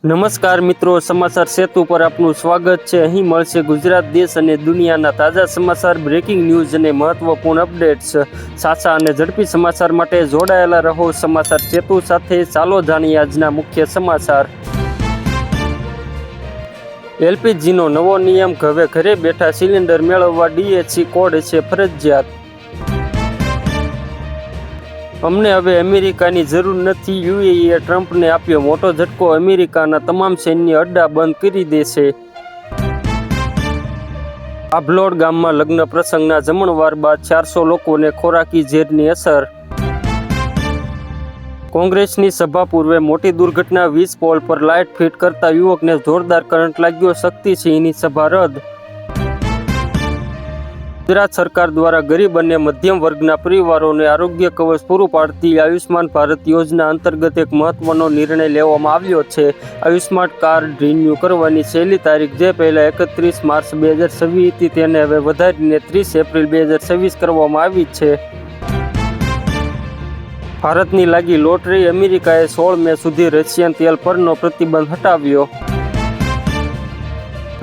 નમસ્કાર મિત્રો, સમાચાર સેતુ પર આપનું સ્વાગત છે। અહીં મળશે ગુજરાત, દેશ અને દુનિયાના તાજા સમાચાર, બ્રેકિંગ ન્યૂઝ અને મહત્વપૂર્ણ અપડેટ્સ। સાચા અને ઝડપી સમાચાર માટે જોડાયેલા રહો સમાચાર સેતુ સાથે। ચાલો જાણીએ આજના મુખ્ય સમાચાર। એલપીજીનો નવો નિયમ, હવે ઘરે બેઠા સિલિન્ડર મેળવવા DHC કોડ છે ફરજિયાત। અમને હવે અમેરિકાની જરૂર નથી, યુએઈએ ટ્રમ્પને આપ્યો મોટો ઝટકો, અમેરિકાના તમામ સૈન્ય અડ્ડા બંધ કરી દેશે। આભલોડ ગામમાં લગ્ન પ્રસંગના જમણવાર બાદ 400 લોકોને ખોરાકી ઝેરની અસર। કોંગ્રેસની સભા પૂર્વે મોટી દુર્ઘટના, વીજ પોલ પર લાઇટ ફિટ કરતા યુવકને જોરદાર કરંટ લાગ્યો, શક્તિસિંહની સભા રદ। ગુજરાત સરકાર દ્વારા ગરીબ અને મધ્યમ વર્ગના પરિવારોને આરોગ્ય કવચ પૂરું પાડતી આયુષ્માન ભારત યોજના અંતર્ગત એક મહત્વનો નિર્ણય લેવામાં આવ્યો છે। આયુષ્માન કાર્ડ રિન્યૂ કરવાની છેલ્લી તારીખ જે પહેલા 31 માર્ચ 2026 હતી તેને હવે વધારીને 30 એપ્રિલ 2026 કરવામાં આવી છે। ભારતની લાગી લોટરી, અમેરિકાએ 16 મે સુધી રશિયન તેલ પરનો પ્રતિબંધ હટાવ્યો।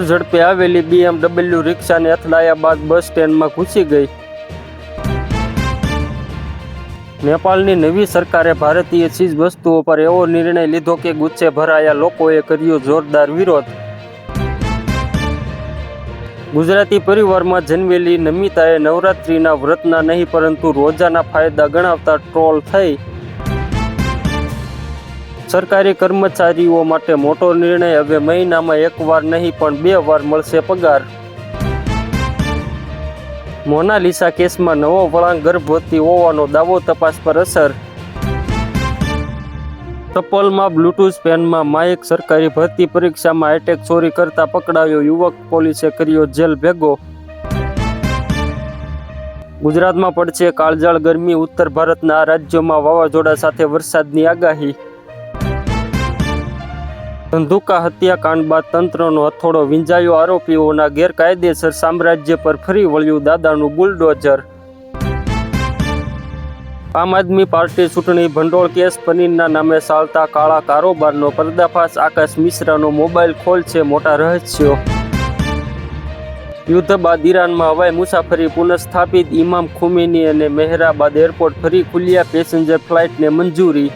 ઝડપે આવેલી BMW રિક્ષાને અથડાયા બાદ બસ સ્ટેન્ડમાં ઘૂસી ગઈ। નેપાળની નવી સરકારે ભારતીય ચીજ વસ્તુઓ પર એવો નિર્ણય લીધો કે ગુસ્સે ભરાયા લોકોએ કર્યો જોરદાર વિરોધ। ગુજરાતી પરિવારમાં જન્મેલી નમિતાએ નવરાત્રિના વ્રતના નહીં પરંતુ રોજાના ફાયદા ગણાવતા ટ્રોલ થઈ। સરકારી કર્મચારીઓ માટે મોટો નિર્ણય, હવે મહિનામાં એકવાર નહીં પણ 2 વાર મળશે પગાર। મોનાલિસા કેસમાં નવો વળાંક, ગર્ભવતી હોવાનો દાવો, તપાસ પર અસર। ચપ્પલમાં બ્લૂટૂથ પેનમાં માઇક, સરકારી ભરતી પરીક્ષામાં હાઈટેક ચોરી કરતા પકડાયો યુવક, પોલીસે કર્યો જેલ ભેગો। ગુજરાતમાં પડશે કાળઝાળ ગરમી, ઉત્તર ભારતના આ રાજ્યોમાં વાવાઝોડા સાથે વરસાદની આગાહી। ધંધુકા હત્યાકાંડ બાદ તંત્રનો હથોડો વીંજાયો, આરોપીઓના ગેરકાયદેસર સામ્રાજ્ય પર ફરી વળ્યું દાદાનું બુલડોઝર। આમ આદમી પાર્ટી ચૂંટણી ભંડોળ કેસ, પનીરના નામે ચાલતા કાળા કારોબારનો પર્દાફાશ, આકાશ મિશ્રાનો મોબાઈલ ખોલશે મોટા રહસ્યો। યુદ્ધ બાદ ઈરાનમાં હવાઈ મુસાફરી પુનઃસ્થાપિત, ઇમામ ખુમેની અને મહેરાબાદ એરપોર્ટ ફરી ખુલ્યા, પેસેન્જર ફ્લાઇટને મંજૂરી।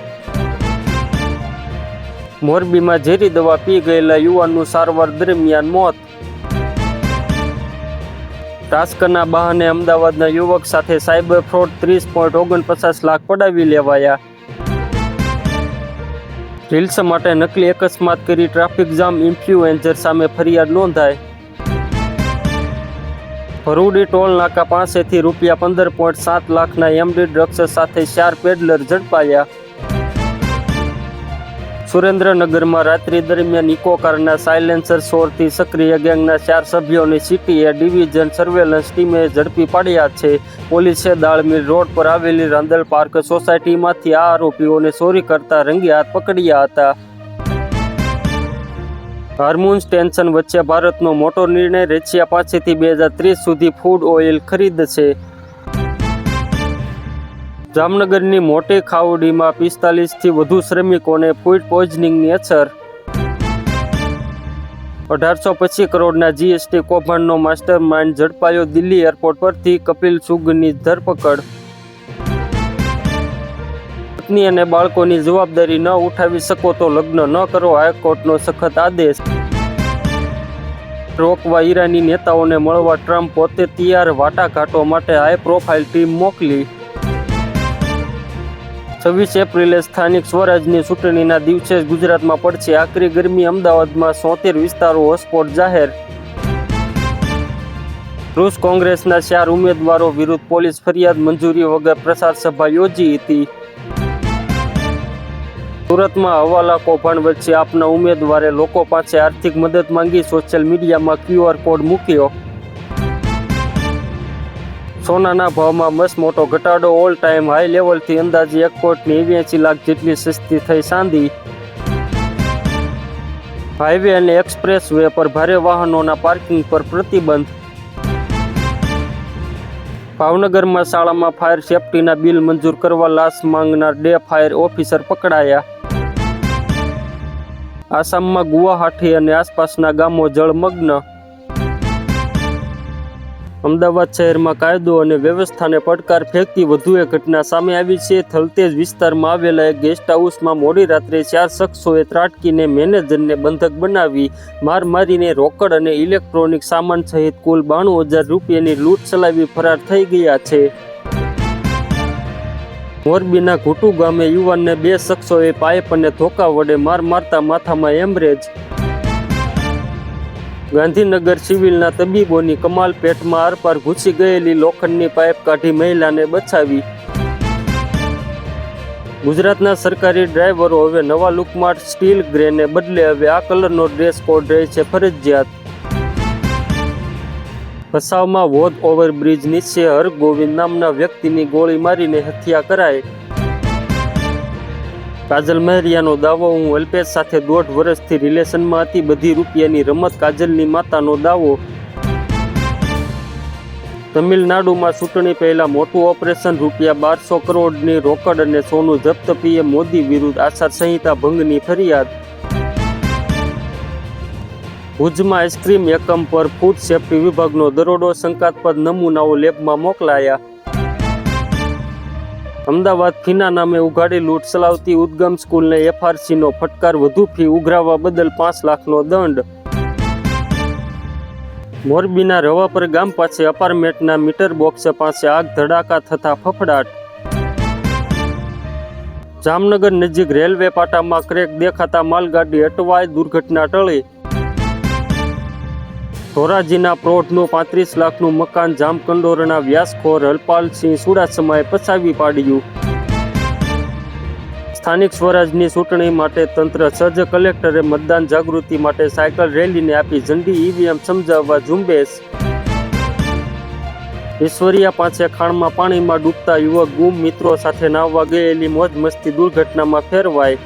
મોરબીમાં ઝેરી દવા પી ગયેલા યુવાનનું સારવાર દરમિયાન મોત। ટાસ્કના બહાને અમદાવાદના યુવક સાથે સાયબર ફ્રોડ, 30.49 લાખ પડાવી લેવાયા। રીલ્સ માટે નકલી અકસ્માત કરી ટ્રાફિક જામ, ઇન્ફ્લુએન્સર સામે ફરિયાદ નોંધાઈ। ભરૂડી ટોલ નાકા પાસેથી ₹15.7 લાખના એમડી ડ્રગ્સ સાથે 4 પેડલર ઝડપાયા। સુરેન્દ્રનગરમાં રાત્રિ દરમિયાન ઇકો કારના સાયલેન્સર ચોરથી સક્રિય ગેંગના 4 સભ્યોની સિટી ડિવિઝન સર્વેલન્સ ટીમે ઝડપી પાડ્યા છે। પોલીસે દાળમીલ રોડ પર આવેલી રાંદલ પાર્ક સોસાયટીમાંથી આ આરોપીઓને ચોરી કરતા રંગે હાથ પકડ્યા હતા। હોર્મુઝ ટેન્શન વચ્ચે ભારતનો મોટો નિર્ણય, રશિયા પાસેથી 2030 સુધી ફૂડ ઓઇલ ખરીદશે। જામનગરની મોટી ખાવડીમાં 45થી વધુ શ્રમિકોને ફૂડ પોઈઝનિંગની અસર। 1825 કરોડના GST કૌભાંડનો માસ્ટર માઇન્ડ ઝડપાયો, દિલ્હી એરપોર્ટ પરથી કપિલ સુગની ધરપકડ। પત્ની અને બાળકોની જવાબદારી ન ઉઠાવી શકો તો લગ્ન ન કરો, હાઈકોર્ટનો સખત આદેશ। રોકવા ઈરાની નેતાઓને મળવા ટ્રમ્પ પોતે તૈયાર, વાટાઘાટો માટે હાઈ પ્રોફાઇલ ટીમ મોકલી। 26 એપ્રિલે સ્થાનિક સ્વરાજની ચૂંટણીના દિવસે ગુજરાતમાં પડશે આકરી ગરમી, અમદાવાદમાં 73 વિસ્તારો હોટસ્પોટ જાહેર। રૂસ કોંગ્રેસના 4 ઉમેદવારો વિરુદ્ધ પોલીસ ફરિયાદ, મંજૂરી વગર પ્રચાર સભા યોજી હતી। સુરતમાં હવાલા કૌભાંડ વચ્ચે આપના ઉમેદવારે લોકો પાસે આર્થિક મદદ માંગી, સોશિયલ મીડિયામાં QR કોડ મૂક્યો। સોનાના ભાવમાં મસમોટો ઘટાડો, ઓલ ટાઈમ હાઈ લેવલથી અંદાજે 1.89 લાખ જેટલી સસ્તી થઈ ચાંદી। હાઈવે અને એક્સપ્રેસ વે પર ભારે વાહનોના પાર્કિંગ પર પ્રતિબંધ। ભાવનગરમાં શાળામાં ફાયર સેફટીના બિલ મંજૂર કરવા લાંચ માંગનાર ડે ફાયર ઓફિસર પકડાયા। આસામમાં ગુવાહાટી અને આસપાસના ગામો જળમગ્ન. અમદાવાદ શહેરમાં કાયદો અને વ્યવસ્થાને પડકાર ફેંકતી વધુ એક ઘટના સામે આવી છે. થલતેજ વિસ્તારમાં આવેલા એક ગેસ્ટ હાઉસમાં મોડી રાત્રે 4 શખ્સોએ ત્રાટકીને મેનેજરને બંધક બનાવી માર મારીને રોકડ અને ઇલેક્ટ્રોનિક સામાન સહિત કુલ 92,000 રૂપિયાની લૂંટ ચલાવી ફરાર થઈ ગયા છે. મોરબીના ઘુટુ ગામે યુવાનને 2 શખ્સોએ પાઇપ અને ધોકા વડે માર મારતા માથામાં હેમરેજ. ગાંધીનગર સિવિલના તબીબોની કમાલ, પેટમાં આરપાર ઘૂસી ગયેલી લોખંડની પાઇપ કાઢી મહિલાને બચાવી. ગુજરાતના સરકારી ડ્રાઈવરો હવે નવા લુકમાં સ્ટીલ ગ્રેને બદલે હવે આ કલરનો ડ્રેસ કોડ રહેશે ફરજિયાત. ભચાઉમાં વોધ ઓવરબ્રિજ નીચે હરગોવિંદ નામના વ્યક્તિની ગોળી મારીને હત્યા કરાઈ. કાજલ મહેરિયાનો દાવો, હું અલ્પેશ સાથે 1.5 વર્ષથી રિલેશનમાં હતી. બધી રૂપિયાની રમત, કાજલની માતાનો દાવો. તમિલનાડુમાં ચૂંટણી પહેલા મોટું ઓપરેશન, ₹1200 કરોડની રોકડ અને સોનું જપ્ત. પીએમ મોદી વિરુદ્ધ આચારસંહિતા ભંગની ફરિયાદ. ભુજમાં આઈસ્ક્રીમ એકમ પર ફૂડ સેફ્ટી વિભાગનો દરોડો, શંકાસ્પદ નમૂનાઓ લેબમાં મોકલાયા. અમદાવાદ ફીના નામે ઉઘાડી લૂંટ ચલાવતી ઉદ્ગમ સ્કૂલને એફઆરસીનો ફટકાર, વધુ ફી ઉઘરાવવા બદલ 5 લાખનો દંડ. મોરબીના રવાપર ગામ પાસે અપાર્ટમેન્ટના મીટર બોક્સ પાસે આગ, ધડાકા થતા ફફડાટ. જામનગર નજીક રેલવે પાટામાં ક્રેક દેખાતા માલગાડી અટવાઈ, દુર્ઘટના ટળી. ધોરાજીના પ્રૌઢનું 35 લાખનું મકાન જામકંડોરણા વ્યાસખોર હરપાલસિંહ ચુડાસમાએ પચાવી પાડ્યું. સ્થાનિક સ્વરાજની ચૂંટણી માટે તંત્ર સજ્જ, કલેક્ટરે મતદાન જાગૃતિ માટે સાયકલ રેલીને આપી ઝંડી. ઈવીએમ સમજાવવા ઝુંબેશ. ઈશ્વરિયા પાસે ખાણમાં પાણીમાં ડૂબતા યુવક ગુમ, મિત્રો સાથે નાહવા ગયેલી મોજ મસ્તી દુર્ઘટનામાં ફેરવાઈ.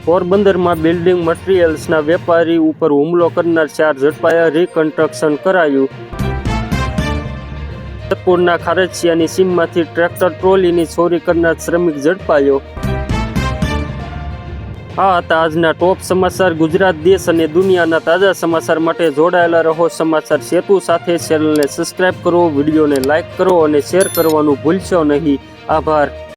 પોરબંદરમાં બિલ્ડિંગ મટીરિયલ્સના વેપારી ઉપર હુમલો કરનાર 4 ઝડપાયા, રિકન્સ્ટ્રક્શન કરાયું. જેતપુરના ખારચિયાની સીમમાંથી ટ્રેક્ટર ટ્રોલીની ચોરી કરનાર શ્રમિક ઝડપાયો. આ હતા આજના ટોપ સમાચાર. ગુજરાત, દેશ અને દુનિયાના તાજા સમાચાર માટે જોડાયેલા રહો સમાચાર સેતુ સાથે. ચેનલને સબસ્ક્રાઇબ કરો, વિડીયોને લાઇક કરો અને શેર કરવાનું ભૂલશો નહીં. આભાર.